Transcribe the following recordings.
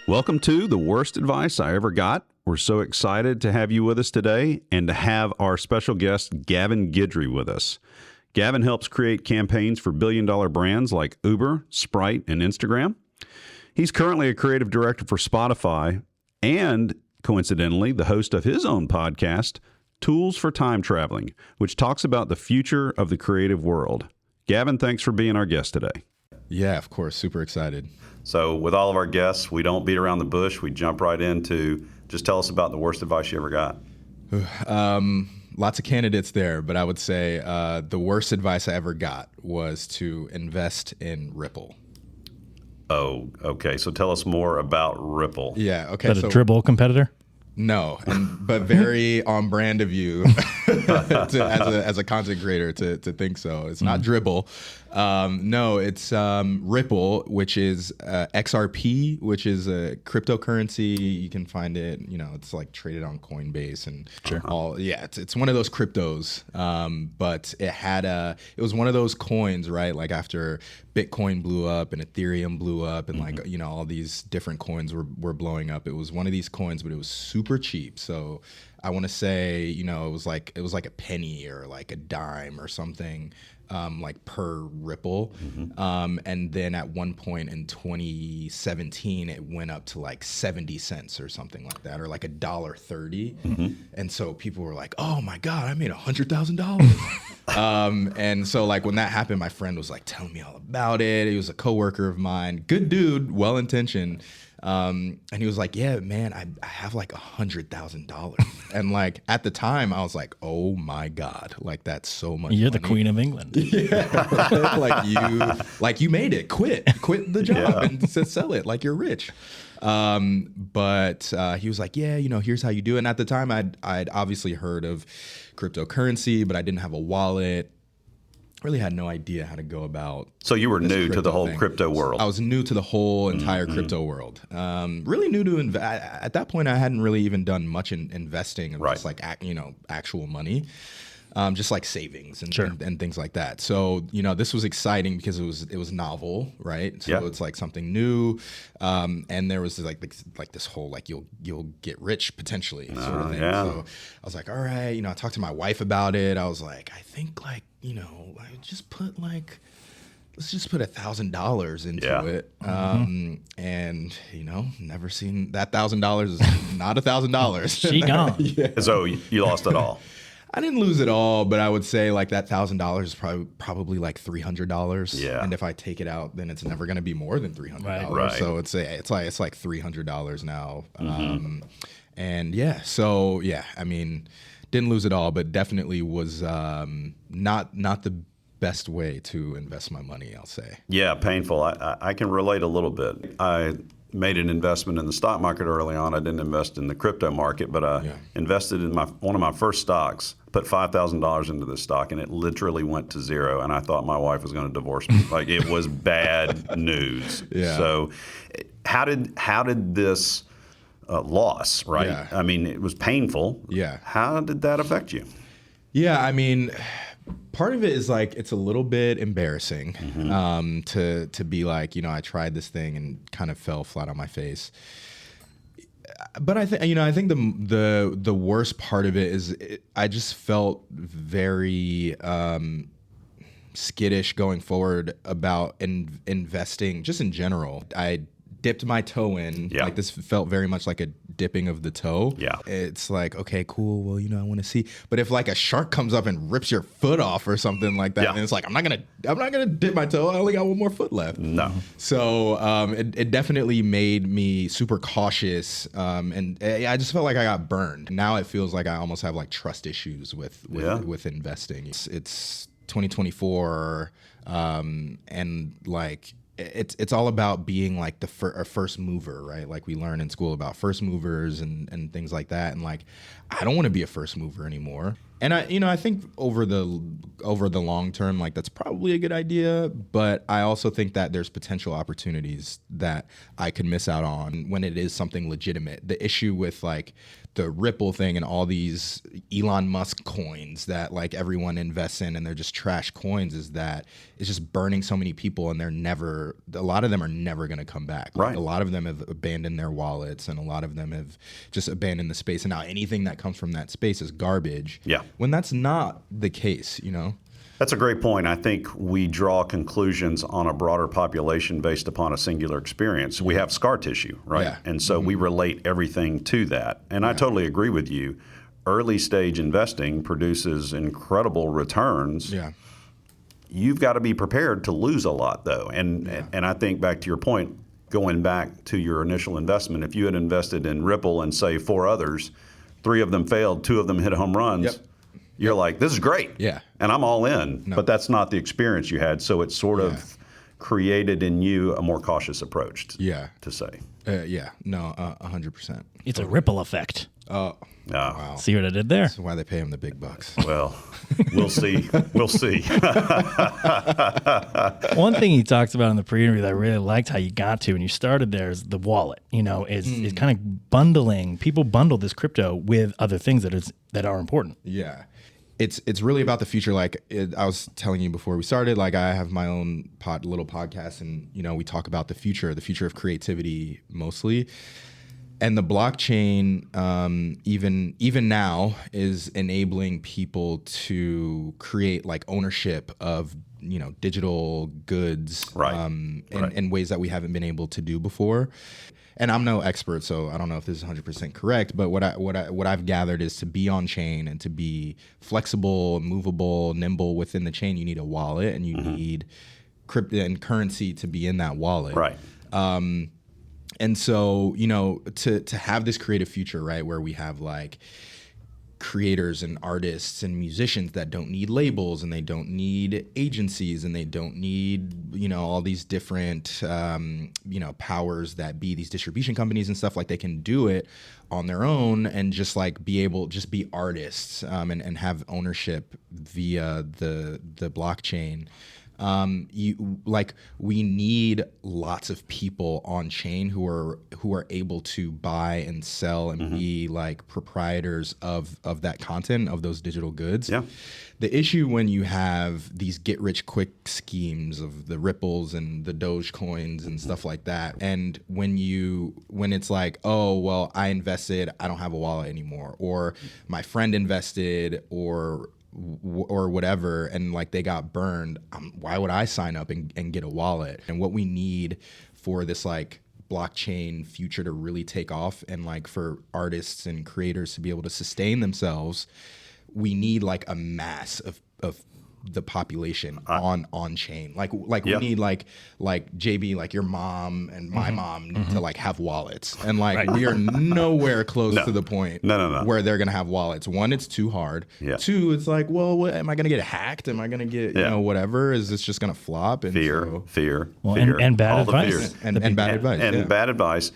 Welcome to The Worst Advice I Ever Got. We're so excited to have you with us today and to have our special guest, Gavin Guidry, with us. Gavin helps create campaigns for billion-dollar brands like Uber, Sprite, and Instagram. He's currently a creative director for Spotify and, coincidentally, the host of his own podcast, Tools for Time Traveling, which talks about the future of the creative world. Gavin, thanks for being our guest today. Yeah, of course. Super excited. So with all of our guests, we don't beat around the bush. We jump right into just tell us about the worst advice you ever got. Lots of candidates there, but I would say the worst advice I ever got was to invest in Ripple. Oh, okay. So tell us more about Ripple. Yeah, okay. Is that a dribble competitor? No, but very on brand of you as a content creator to think so. It's not Dribble. No, it's Ripple, which is XRP, which is a cryptocurrency. You can find it, it's like traded on Coinbase and all. Yeah, it's one of those cryptos. But it was one of those coins, right? Like after Bitcoin blew up and Ethereum blew up and all these different coins were blowing up. It was one of these coins, but it was super cheap. So I want to say, it was like a penny or like a dime or something, like per Ripple. And then at one point in 2017, it went up to like 70 cents or something like that, or like $1.30. And so people were like, "Oh my God, I made $100,000." And so like when that happened, my friend was like telling me all about it. He was a coworker of mine, good dude, well-intentioned. And he was like, "Yeah, man, I have like $100,000." And like at the time I was like, "Oh my God, like that's so much You're money." the queen of England. Yeah. like you made it. Quit the job and sell it like you're rich. But he was like, "Yeah, here's how you do it." And at the time I'd obviously heard of cryptocurrency, but I didn't have a wallet. Really had no idea how to go about. So you were new to the whole crypto world. I was new to the whole entire crypto world. Really new to at that point. I hadn't really even done much in investing of just like actual money, just like savings and things like that. So this was exciting because it was novel, right? So it's like something new, and there was like this whole like you'll get rich potentially sort of thing. So I was like, all right, I talked to my wife about it. I was like, I think like. Let's just put $1,000 into it. And never seen that $1,000 is not $1,000. She gone. So you lost it all. I didn't lose it all, but I would say like that $1,000 is probably like $300. Yeah. And if I take it out, then it's never going to be more than $300. Right. So it's like $300 now. And I mean, didn't lose it all, but definitely was not the best way to invest my money, I'll say. Yeah, painful. I can relate a little bit. I made an investment in the stock market early on. I didn't invest in the crypto market, but I invested in one of my first stocks, put $5,000 into the stock, and it literally went to zero. And I thought my wife was going to divorce me. Like it was bad news. Yeah. So how did this loss, right? Yeah. I mean, it was painful. Yeah. How did that affect you? Yeah, I mean, part of it is like it's a little bit embarrassing to be like, I tried this thing and kind of fell flat on my face. But I think the worst part of it is I just felt very skittish going forward about investing just in general. I dipped my toe in. Yeah. Like this felt very much like a dipping of the toe. Yeah. It's like, okay, cool. Well, I want to see. But if like a shark comes up and rips your foot off or something like that, and it's like, I'm not gonna dip my toe. I only got one more foot left. No. So it definitely made me super cautious. And I just felt like I got burned. Now it feels like I almost have like trust issues with investing. It's 2024, and like. It's all about being like a first mover, right? Like we learn in school about first movers and things like that. And like, I don't want to be a first mover anymore. And I think over the long term, like that's probably a good idea. But I also think that there's potential opportunities that I could miss out on when it is something legitimate. The issue with like the Ripple thing and all these Elon Musk coins that like everyone invests in and they're just trash coins is that it's just burning so many people and a lot of them are never going to come back. Like, Right. a lot of them have abandoned their wallets and a lot of them have just abandoned the space. And now anything that comes from that space is garbage. Yeah. When that's not the case, you know? That's a great point. I think we draw conclusions on a broader population based upon a singular experience. We have scar tissue, right? Yeah. And so we relate everything to that. And I totally agree with you. Early stage investing produces incredible returns. Yeah. You've got to be prepared to lose a lot, though. And I think back to your point, going back to your initial investment, if you had invested in Ripple and say 4 others, 3 of them failed, 2 of them hit home runs. Yep. You're like, this is great. Yeah. And I'm all in. But that's not the experience you had. So it sort of created in you a more cautious approach to say. Yeah. No, 100%. It's a ripple effect. Oh, Wow. See what I did there? that's why they pay him the big bucks. Well, we'll see. We'll see. One thing he talks about in the pre-interview that I really liked how you got to and you started there is the wallet. You know, is kind of bundling. People bundle this crypto with other things that are important. Yeah. It's really about the future. Like I was telling you before we started, like I have my own little podcast and, you know, we talk about the future of creativity mostly. And the blockchain, even now, is enabling people to create like ownership of, you know, digital goods in ways that we haven't been able to do before. And I'm no expert, so I don't know if this is 100% correct. But what I've gathered is to be on chain and to be flexible, movable, nimble within the chain, you need a wallet and you need crypto and currency to be in that wallet. Right. And so, you know, to have this creative future, right, where we have like creators and artists and musicians that don't need labels and they don't need agencies and they don't need, you know, all these different, you know, powers that be these distribution companies and stuff, like they can do it on their own and just like be artists and have ownership via the blockchain. We need lots of people on chain who are able to buy and sell and be like proprietors of that content, of those digital goods. Yeah. The issue when you have these get rich quick schemes of the Ripples and the Doge coins and stuff like that, and when it's like, oh well, I invested, I don't have a wallet anymore, or my friend invested, or whatever, and like they got burned, why would I sign up and get a wallet? And what we need for this like blockchain future to really take off and like for artists and creators to be able to sustain themselves, we need like a mass of the population on chain. Like we need like JB, like your mom and my mom need to like have wallets. And like we are nowhere close to the point where they're gonna have wallets. One, it's too hard. Yeah. 2, it's like, well, what, am I gonna get hacked? Am I gonna get you know whatever? Is this just gonna flop? And Fear. And bad all the advice. fears. and bad advice. And bad advice.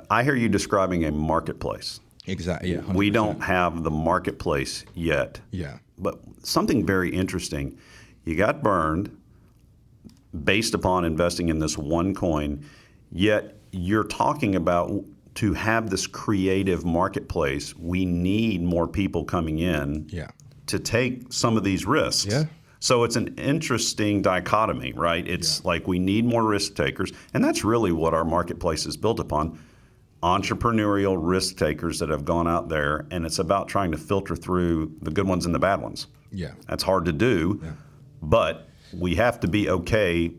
I hear you describing a marketplace. Exactly. Yeah. 100%. We don't have the marketplace yet. Yeah. But something very interesting, you got burned based upon investing in this one coin, yet you're talking about to have this creative marketplace, we need more people coming in to take some of these risks. Yeah. So it's an interesting dichotomy, right? It's like we need more risk takers, and that's really what our marketplace is built upon. Entrepreneurial risk takers that have gone out there, and it's about trying to filter through the good ones and the bad ones. Yeah. That's hard to do, but we have to be okay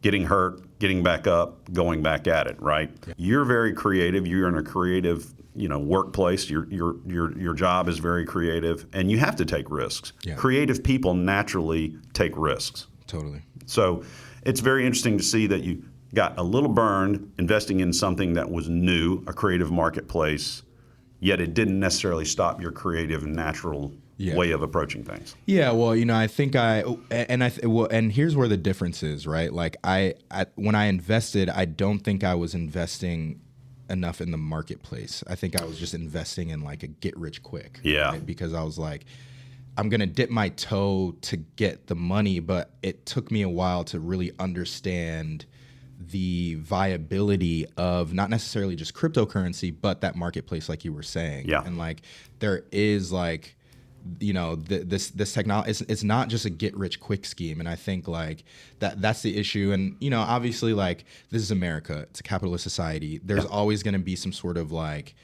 getting hurt, getting back up, going back at it, right? Yeah. You're very creative. You're in a creative, you know, workplace. Your job is very creative, and you have to take risks. Yeah. Creative people naturally take risks. Totally. So it's very interesting to see that you got a little burned investing in something that was new, a creative marketplace, yet it didn't necessarily stop your creative and natural way of approaching things. Yeah, well, you know, I think and here's where the difference is, right? Like when I invested, I don't think I was investing enough in the marketplace. I think I was just investing in like a get rich quick. Yeah. Right? Because I was like, I'm going to dip my toe to get the money, but it took me a while to really understand the viability of not necessarily just cryptocurrency, but that marketplace, like you were saying. Yeah. And like there is like, this technology, it's not just a get rich quick scheme. And I think like that's the issue. And, obviously like this is America, it's a capitalist society. There's always going to be some sort of like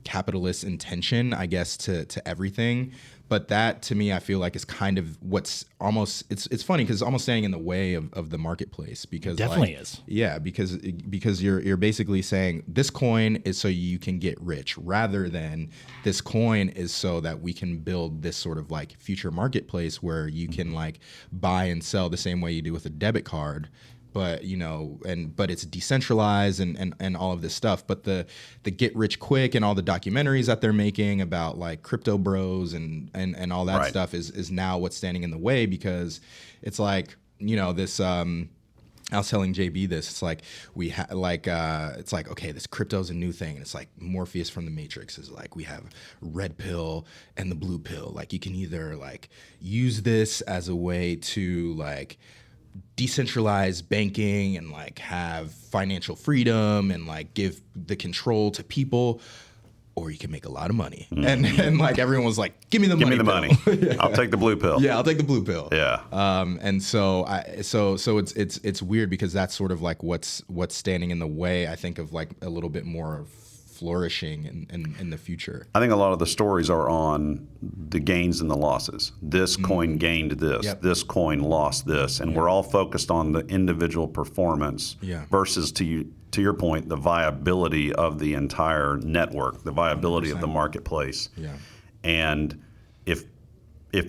capitalist intention, I guess, to everything. But that to me, I feel like is kind of what's almost, it's funny because it's almost standing in the way of the marketplace, because Definitely like, is. Yeah, because you're basically saying this coin is so you can get rich, rather than this coin is so that we can build this sort of like future marketplace where you can like buy and sell the same way you do with a debit card. But but it's decentralized and all of this stuff. But the get rich quick and all the documentaries that they're making about like crypto bros and all that stuff is now what's standing in the way, because it's like this. I was telling JB this. It's like it's like, okay, this crypto's a new thing, and it's like Morpheus from the Matrix is like we have red pill and the blue pill. Like you can either like use this as a way to like decentralized banking and like have financial freedom and like give the control to people, or you can make a lot of money. And like everyone was like, give me the money. Give me the money. I'll take the blue pill. Yeah, I'll take the blue pill. Yeah. And so it's weird, because that's sort of like what's standing in the way, I think, of like a little bit more flourishing in the future. I think a lot of the stories are on the gains and the losses. This coin gained this. Yep. This coin lost this. And we're all focused on the individual performance versus, to your point, the viability of the entire network, the viability 100%. Of the marketplace. Yeah. And if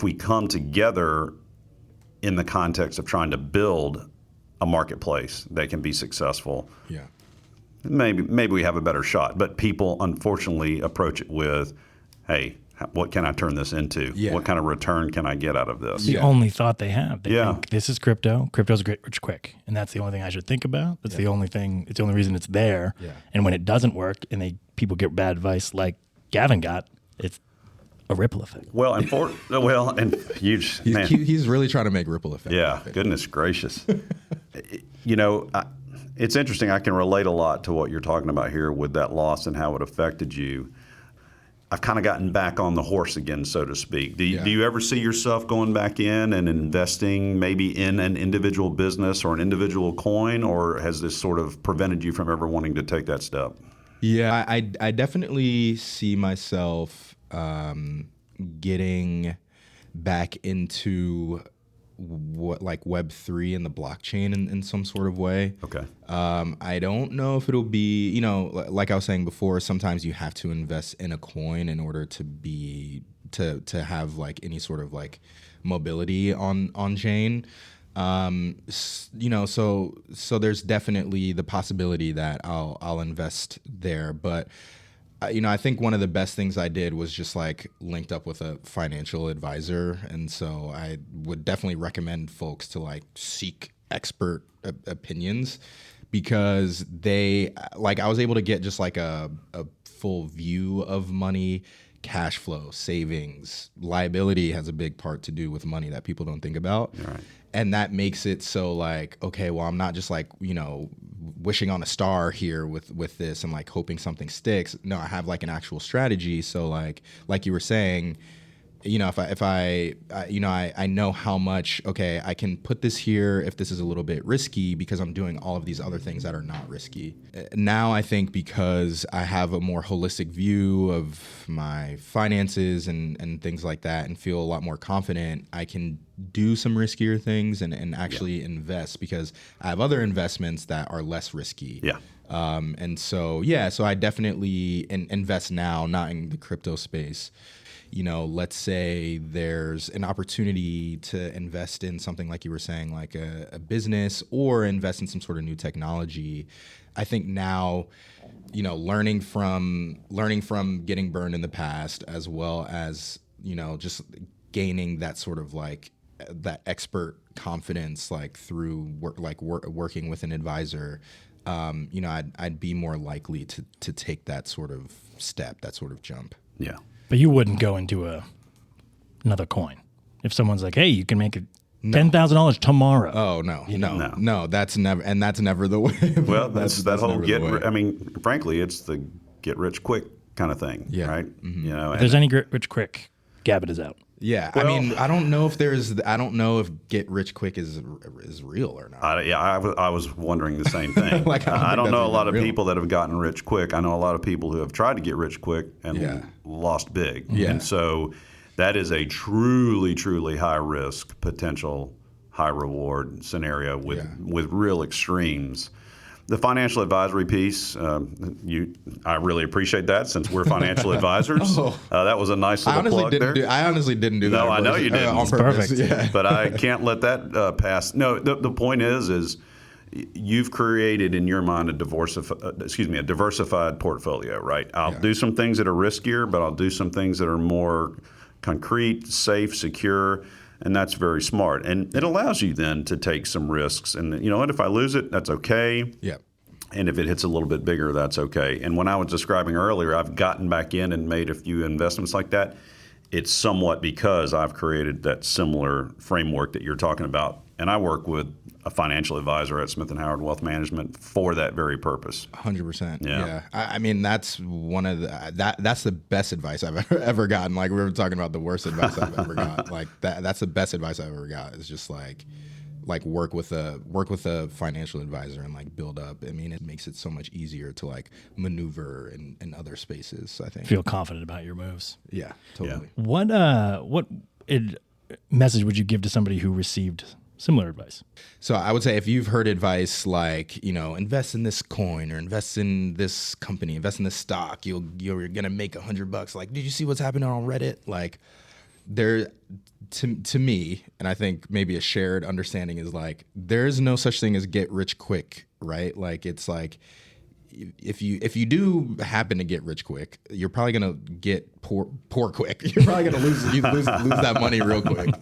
we come together in the context of trying to build a marketplace that can be successful, maybe we have a better shot. But people unfortunately approach it with, hey, what can I turn this into? Yeah. What kind of return can I get out of this? The only thought they have. They think this is crypto. Crypto's get rich quick. And that's the only thing I should think about. That's the only thing. It's the only reason it's there. Yeah. And when it doesn't work and people get bad advice like Gavin got, it's a ripple effect. Well, and huge. He's really trying to make ripple effect. Yeah, goodness gracious. It's interesting. I can relate a lot to what you're talking about here with that loss and how it affected you. I've kind of gotten back on the horse again, so to speak. Do you ever see yourself going back in and investing maybe in an individual business or an individual coin, or has this sort of prevented you from ever wanting to take that step? Yeah, I definitely see myself getting back into what like Web3 and the blockchain in some sort of way. Okay. I don't know if it'll be, like I was saying before, sometimes you have to invest in a coin in order to have like any sort of like mobility on chain. So there's definitely the possibility that I'll invest there, but I think one of the best things I did was just like linked up with a financial advisor. And so I would definitely recommend folks to like seek expert opinions, because I was able to get just like a full view of money, cash flow, savings, liability has a big part to do with money that people don't think about. Right. And that makes it so like, okay, well, I'm not just like, wishing on a star here with this and like hoping something sticks. No, I have like an actual strategy. So like you were saying, if I know how much, okay, I can put this here if this is a little bit risky, because I'm doing all of these other things that are not risky. Now I think because I have a more holistic view of my finances and things like that, and feel a lot more confident, I can do some riskier things and actually invest, because I have other investments that are less risky. Yeah. So I definitely invest now, not in the crypto space. Let's say there's an opportunity to invest in something like you were saying, like a business, or invest in some sort of new technology. I think now, learning from getting burned in the past, as well as, just gaining that sort of like that expert confidence, like through working with an advisor, I'd be more likely to take that sort of step, that sort of jump. Yeah. But you wouldn't go into another coin. If someone's like, hey, you can make $10,000 tomorrow. Oh no, that's never the way. Well, that's that whole never the way. I mean, frankly, it's the get rich quick kind of thing, right? Mm-hmm. You know, If there's any get rich quick, Gavin is out. Yeah, Well, I mean, I don't know if get rich quick is real or not. I was wondering the same thing. Like, I don't think know a that's lot of even real. people that have gotten rich quick. I know a lot of people who have tried to get rich quick and lost big. Yeah. And so that is a truly, truly high risk, potential high reward scenario with real extremes. The financial advisory piece, I really appreciate that since we're financial advisors. That was a nice little plug there. I honestly didn't do that. No, I know you didn't. On purpose. Perfect. Yeah. But I can't let that pass. No, the point is you've created in your mind a diversified portfolio, right? I'll do some things that are riskier, but I'll do some things that are more concrete, safe, secure. And that's very smart. And it allows you then to take some risks. And you know what? If I lose it, that's okay. Yeah. And if it hits a little bit bigger, that's okay. And when I was describing earlier, I've gotten back in and made a few investments like that. It's somewhat because I've created that similar framework that you're talking about. And I work with a financial advisor at Smith & Howard Wealth Management for that very purpose. 100%. Yeah. Yeah. I mean, that's one of that's the best advice I've ever gotten. Like, we were talking about the worst advice I've ever got. Like, that's the best advice I've ever got. It's just like work with a financial advisor and like build up. I mean, it makes it so much easier to like maneuver in other spaces, I think. Feel confident about your moves. Yeah, totally. What message would you give to somebody who received similar advice? So I would say if you've heard advice like, you know, invest in this coin or invest in this company, invest in this stock, you're gonna make $100. Like, did you see what's happening on Reddit? Like, to me, and I think maybe a shared understanding is like, there's no such thing as get rich quick, right? Like, it's like, if you do happen to get rich quick, you're probably gonna get poor quick. You're probably gonna lose that money real quick.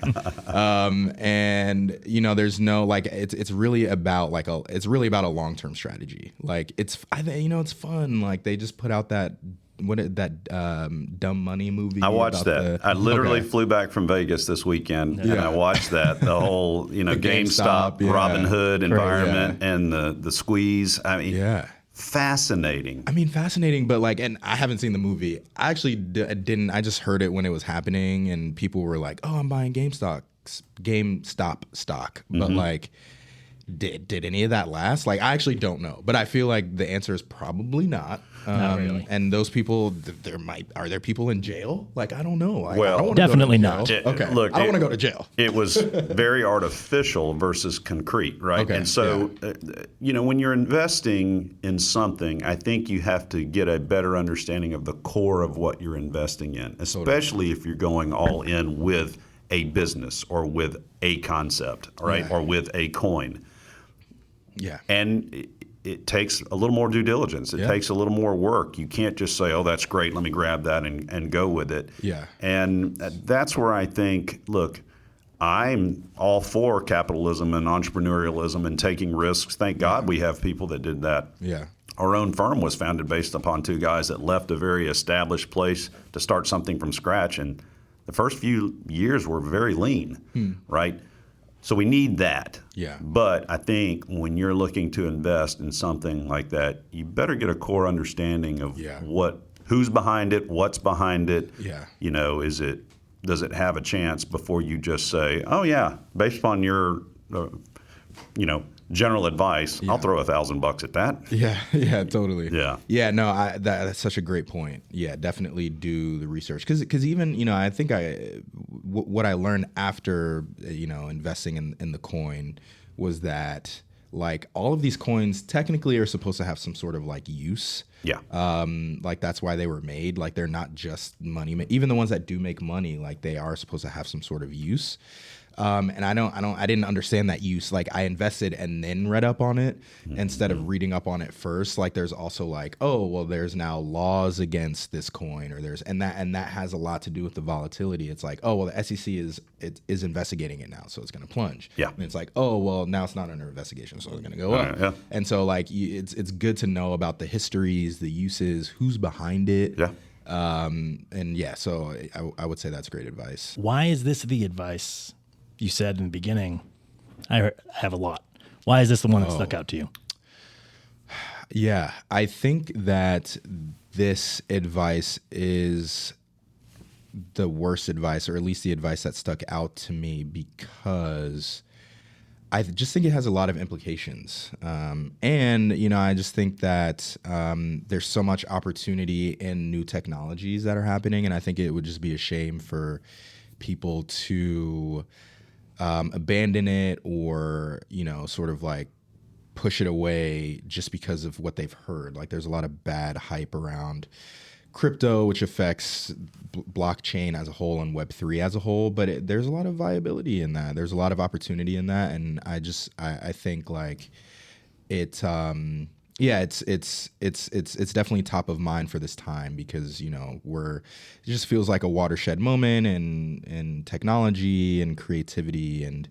And you know, there's no like, it's really about a long-term strategy. Like, it's fun. Like, they just put out that Dumb Money movie. I watched that. I literally flew back from Vegas this weekend, and I watched that. The whole, you know, GameStop, Robin Hood environment, and the squeeze. I mean, fascinating. I mean, fascinating, but like, and I haven't seen the movie. I actually didn't. I just heard it when it was happening, and people were like, "Oh, I'm buying GameStop stock," but like, did any of that last? Like, I actually don't know, but I feel like the answer is probably not. Not really. And those people, are there people in jail? Like, I don't know. Like, Well, I don't wanna definitely go to jail. not. Okay, Look, I don't want to go to jail. It was very artificial versus concrete, right? Okay, And so, you know, when you're investing in something, I think you have to get a better understanding of the core of what you're investing in, especially if you're going all in with a business or with a concept, right? Yeah. Or with a coin. Yeah. And it takes a little more due diligence. It takes a little more work. You can't just say, oh, that's great, let me grab that and go with it. Yeah. And that's where I think, look, I'm all for capitalism and entrepreneurialism and taking risks. Thank God we have people that did that. Yeah. Our own firm was founded based upon two guys that left a very established place to start something from scratch. And the first few years were very lean, right? So we need that. Yeah. But I think when you're looking to invest in something like that, you better get a core understanding of who's behind it, what's behind it. Yeah. You know, does it have a chance before you just say, oh yeah, based upon your, general advice, I'll throw $1,000 at that. Yeah, totally. Yeah. Yeah, no, that's such a great point. Yeah, definitely do the research. Because even, you know, I think what I learned after, you know, investing in the coin was that, like, all of these coins technically are supposed to have some sort of, like, use. Yeah. Like, that's why they were made. Like, they're not just money. Even the ones that do make money, like, they are supposed to have some sort of use. And I didn't understand that use. Like, I invested and then read up on it instead of reading up on it first. Like, there's also like, oh, well, there's now laws against this coin, or and that has a lot to do with the volatility. It's like, oh, well, the SEC is investigating it now, so it's going to plunge. Yeah. And it's like, oh, well, now it's not under investigation, so it's going to go up. Yeah. And so, like, it's good to know about the histories, the uses, who's behind it. Yeah. And yeah, so I would say that's great advice. Why is this the advice you said in the beginning, I have a lot. Why is this the one that stuck out to you? Yeah, I think that this advice is the worst advice, or at least the advice that stuck out to me, because I just think it has a lot of implications. And, I just think that there's so much opportunity in new technologies that are happening. And I think it would just be a shame for people to abandon it or, sort of like push it away just because of what they've heard. Like there's a lot of bad hype around crypto, which affects blockchain as a whole and Web3 as a whole, but there's a lot of viability in that. There's a lot of opportunity in that, and I think like it's definitely top of mind for this time, because it just feels like a watershed moment in technology and creativity and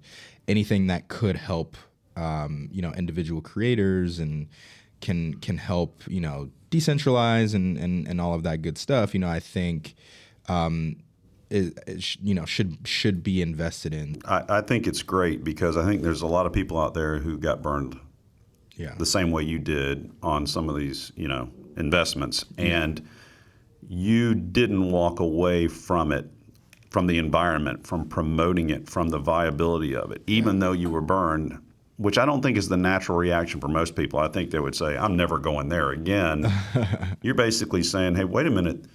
anything that could help individual creators and can help decentralize and all of that good stuff. I think should be invested in. I think it's great, because I think there's a lot of people out there who got burned the same way you did on some of these investments, and you didn't walk away from it, from the environment, from promoting it, from the viability of it, even though you were burned, which I don't think is the natural reaction for most people. I think they would say, I'm never going there again. You're basically saying, hey, wait a minute,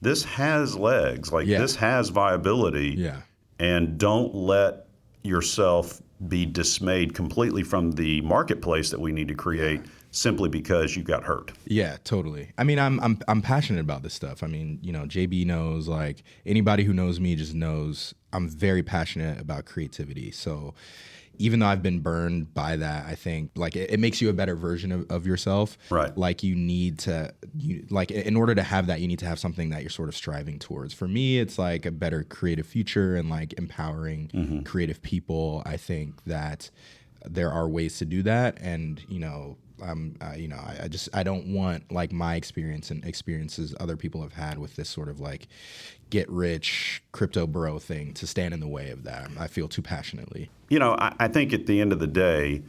this has legs, this has viability, and don't let yourself be dismayed completely from the marketplace that we need to create simply because you got hurt. Yeah, totally. I mean, I'm passionate about this stuff. I mean, JB knows, like anybody who knows me just knows I'm very passionate about creativity. So even though I've been burned by that, I think like it makes you a better version of yourself. Right. Like in order to have that, you need to have something that you're sort of striving towards. For me, it's like a better creative future and like empowering creative people. I think that there are ways to do that. And, I don't want like my experience and experiences other people have had with this sort of like get rich crypto bro thing to stand in the way of that. I feel too passionately. I think at the end of the day,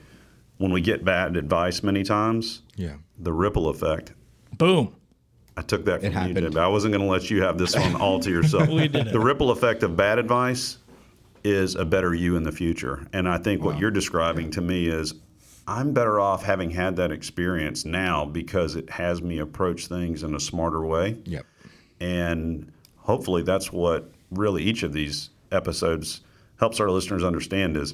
when we get bad advice many times, the ripple effect. Boom. I took that from you, Jim. I wasn't going to let you have this one all to yourself. We did it. The ripple effect of bad advice is a better you in the future. And I think what you're describing to me is I'm better off having had that experience now, because it has me approach things in a smarter way. Yep. And hopefully that's what really each of these episodes helps our listeners understand, is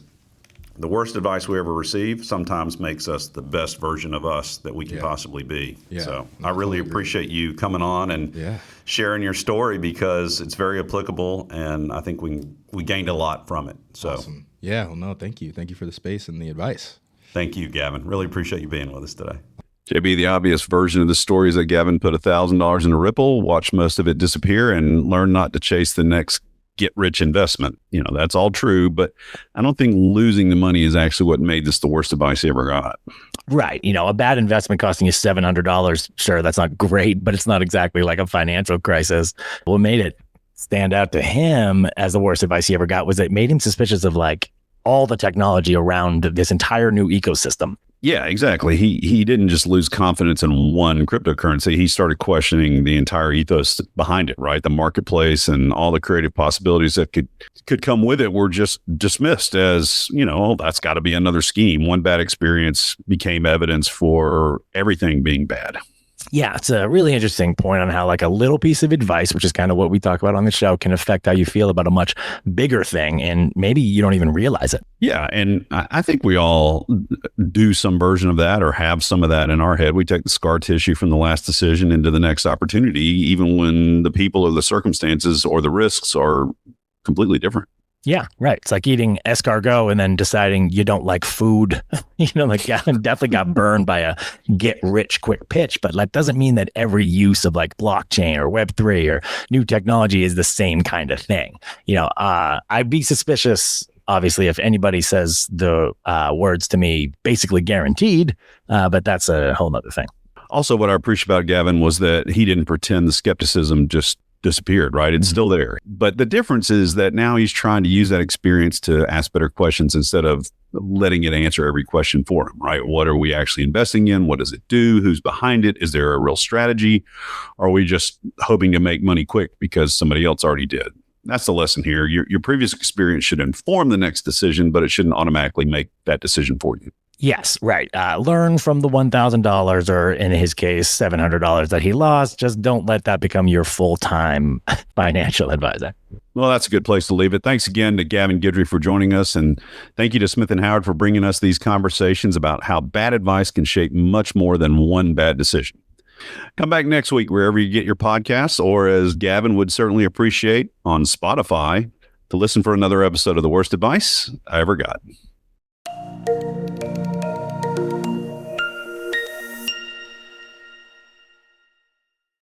the worst advice we ever receive sometimes makes us the best version of us that we can possibly be. Yeah, so I really appreciate you coming on and sharing your story, because it's very applicable, and I think we gained a lot from it. So awesome. Yeah, well, no, thank you. Thank you for the space and the advice. Thank you, Gavin. Really appreciate you being with us today. JB, the obvious version of the story is that Gavin put $1,000 in a Ripple, watched most of it disappear, and learned not to chase the next get-rich investment. That's all true, but I don't think losing the money is actually what made this the worst advice he ever got. Right. A bad investment costing you $700, sure, that's not great, but it's not exactly like a financial crisis. What made it stand out to him as the worst advice he ever got was that it made him suspicious of like all the technology around this entire new ecosystem. Yeah, exactly. He didn't just lose confidence in one cryptocurrency. He started questioning the entire ethos behind it, right? The marketplace and all the creative possibilities that could come with it were just dismissed as, that's got to be another scheme. One bad experience became evidence for everything being bad. Yeah, it's a really interesting point on how like a little piece of advice, which is kind of what we talk about on the show, can affect how you feel about a much bigger thing. And maybe you don't even realize it. Yeah. And I think we all do some version of that or have some of that in our head. We take the scar tissue from the last decision into the next opportunity, even when the people or the circumstances or the risks are completely different. Yeah, right. It's like eating escargot and then deciding you don't like food. Like Gavin definitely got burned by a get rich quick pitch, but that doesn't mean that every use of like blockchain or Web3 or new technology is the same kind of thing. I'd be suspicious, obviously, if anybody says the words to me, basically guaranteed, but that's a whole nother thing. Also, what I appreciate about Gavin was that he didn't pretend the skepticism just disappeared, right? It's still there. But the difference is that now he's trying to use that experience to ask better questions instead of letting it answer every question for him, right? What are we actually investing in? What does it do? Who's behind it? Is there a real strategy? Or are we just hoping to make money quick because somebody else already did? That's the lesson here. Your previous experience should inform the next decision, but it shouldn't automatically make that decision for you. Yes, right. Learn from the $1,000 or in his case, $700 that he lost. Just don't let that become your full-time financial advisor. Well, that's a good place to leave it. Thanks again to Gavin Guidry for joining us. And thank you to Smith & Howard for bringing us these conversations about how bad advice can shape much more than one bad decision. Come back next week wherever you get your podcasts, or as Gavin would certainly appreciate, on Spotify, to listen for another episode of The Worst Advice I Ever Got.